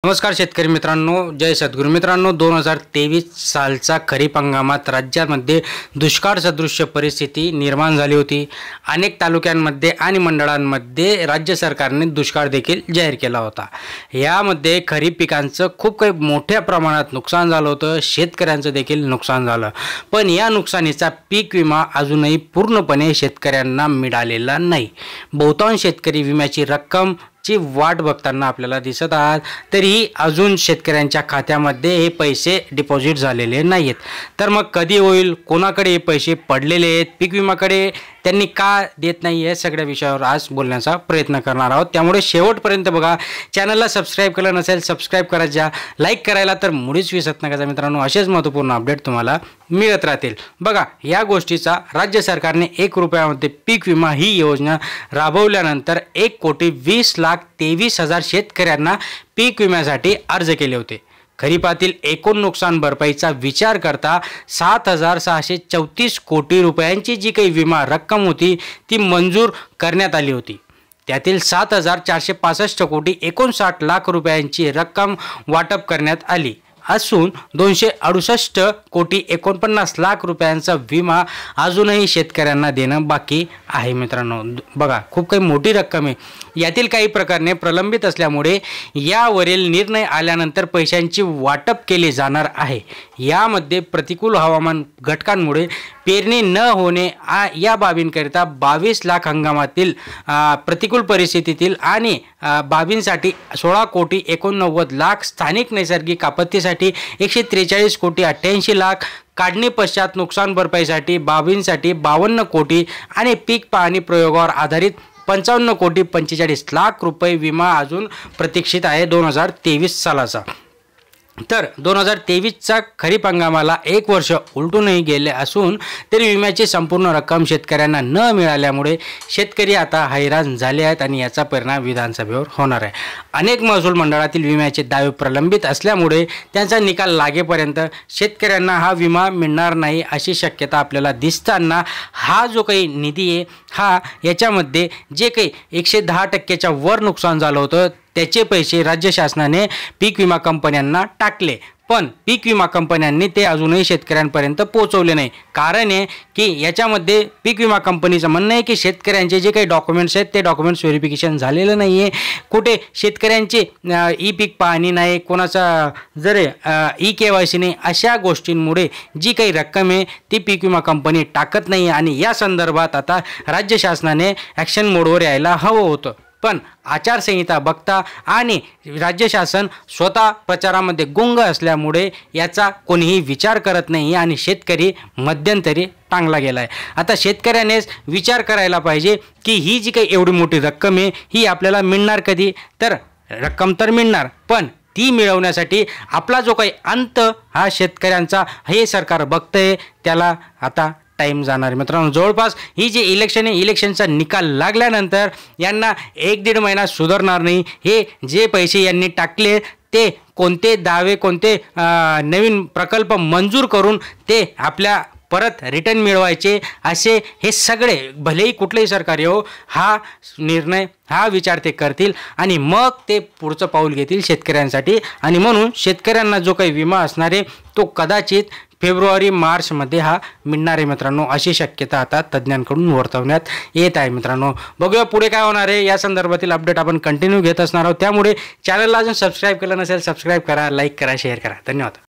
नमस्कार शेतकरी मित्रांनो, जय सद्गुरू मित्रांनो। 2023 सालचा खरीप हंगामात राज्यामध्ये दुष्काळ सदृश्य परिस्थिती निर्माण झाली होती। अनेक तालुक्यांमध्ये आणि मंडळांमध्ये राज्य सरकारने दुष्काळ देखील जाहीर केला होता। यामध्ये खरीप पिकांचं खूप काही मोठ्या प्रमाणात नुकसान झालं होतं, शेतकऱ्यांचं देखील नुकसान झालं। पण या नुकसानीचा पीक विमा अजूनही पूर्णपणे शेतकऱ्यांना मिळालेला नाही। बहुतांश शेतकरी विम्याची रक्कम ची वाट बघताना आपल्याला दिसत आहेत, तरीही अजून शेतकऱ्यांच्या खात्यामध्ये हे पैसे डिपॉझिट झालेले नाहीत। तर मग कधी होईल, कोणाकडे हे पैसे पडलेले आहेत, पीक विमाकडे त्यांनी का देत नाही, या सगळ्या विषयावर आज बोलण्याचा प्रयत्न करणार आहोत। त्यामुळे शेवटपर्यंत बघा। चॅनलला सबस्क्राइब केलं नसेल सबस्क्राइब करायचा, लाईक करायला तर मुळीच विसरत नका मित्रांनो। असेच महत्त्वपूर्ण अपडेट तुम्हाला मिळत राहतील। बघा, या गोष्टीचा राज्य सरकारने 1 रुपयामध्ये पीक विमा ही योजना राबवल्यानंतर 1,20,23,000 शेतकऱ्यांना पीक विम्यासाठी अर्ज केले होते। खरीपातील एकूण नुकसान भरपाईचा विचार करता 7,634 कोटी रुपयांची जी काही विमा रक्कम होती ती मंजूर करण्यात आली होती। त्यातील 7,465 कोटी 59 लाख रुपयांची रक्कम वाटप करण्यात आली असून 268 कोटी 49 लाख रुपयांचा विमा अजूनही शेतकऱ्यांना देणं बाकी आहे मित्रांनो। बघा, खूप काही मोठी रक्कम आहे। यातील काही प्रकरणे प्रलंबित असल्यामुळे यावरील निर्णय आल्यानंतर पैशांची वाटप केले जाणार आहे। यामध्ये प्रतिकूल हवामान घटकांमुळे पेरणी न होणे या बाबींकरिता 22 लाख हंगामातील प्रतिकूल परिस्थितीतील आणि बाबींसाठी 16 कोटी 89 लाख, स्थानिक नैसर्गिक आपत्तीसाठी 143 कोटी 88 लाख, काढणी पश्चात नुकसान भरपाईसाठी बाबींसाठी 52 कोटी आणि पीक पाहणी प्रयोगावर आधारित 55 कोटी 45 लाख रुपये विमा अजून प्रतीक्षित आहे 2023 सालाचा। तर 2023चा खरीप हंगामाला 1 वर्ष उलटूनही गेले असून तरी विम्याची संपूर्ण रक्कम शेतकऱ्यांना न मिळाल्यामुळे शेतकरी आता हैराण झाले आहेत आणि याचा परिणाम विधानसभेवर होणार आहे। अनेक महसूल मंडळातील विम्याचे दावे प्रलंबित असल्यामुळे त्यांचा निकाल लागेपर्यंत शेतकऱ्यांना हा विमा मिळणार नाही अशी शक्यता आपल्याला दिसताना हा जो काही निधी आहे हा याच्यामध्ये जे काही 110% वर नुकसान झालं होतं त्याचे पैसे राज्य शासनाने पीक विमा कंपन्यांना टाकले, पण पीक विमा कंपन्यांनी ते अजूनही शेतकऱ्यांपर्यंत पोहोचवले नाही। कारण आहे की याच्यामध्ये पीक विमा कंपनीचं म्हणणं आहे की शेतकऱ्यांचे जे काही डॉक्युमेंट्स आहेत ते डॉक्युमेंट्स व्हेरिफिकेशन झालेलं नाही आहे। कुठे शेतकऱ्यांचे ई पीक पाहणी नाही, कोणाचा जर KYC नाही, अशा गोष्टींमुळे जी काही रक्कम आहे ती पीक विमा कंपनी टाकत नाही आणि या संदर्भात आता राज्य शासनाने ॲक्शन मोडवर यायला हवं होतं। पण आचारसंहिता बघता आणि राज्य शासन स्वतः प्रचारामध्ये गुंग असल्यामुळे याचा कोणीही विचार करत नाही आणि शेतकरी मध्यंतरी टांगला गेला आहे। आता शेतकऱ्यानेच विचार करायला पाहिजे की ही जी काही एवढी मोठी रक्कम आहे ही आपल्याला मिळणार कधी। तर रक्कम तर मिळणार, पण ती मिळवण्यासाठी आपला जो काही अंत हा शेतकऱ्यांचा हे सरकार बघतंय, त्याला आता टाइम जाणार मित्रांनो। जवळपास ही जी इलेक्शन आहे, इलेक्शनचा निकाल लागल्यानंतर यांना 1-1.5 महिना सुधारणार नाही। हे जे पैसे यांनी टाकले ते कोणते दावे, कोणते नवीन प्रकल्प मंजूर करून ते आपल्या परत रिटर्न मिळवायचे, असे हे सगळे भलेही कुठलेही सरकार येऊ हा निर्णय हा विचार ते करतील आणि मग ते पुढचं पाऊल घेतील शेतकऱ्यांसाठी। आणि म्हणून शेतकऱ्यांना जो काही विमा असणार आहे तो कदाचित फेब्रुवारी-मार्चमध्ये हा मिळणार आहे मित्रांनो, अशी शक्यता आता तज्ज्ञांकडून वर्तवण्यात येत आहे मित्रांनो। बघूया पुढे काय होणार आहे, या संदर्भातील अपडेट आपण कंटिन्यू घेत असणार आहोत। त्यामुळे चॅनलला अजून सबस्क्राईब केलं नसेल सबस्क्राईब करा, लाईक करा, शेअर करा। धन्यवाद।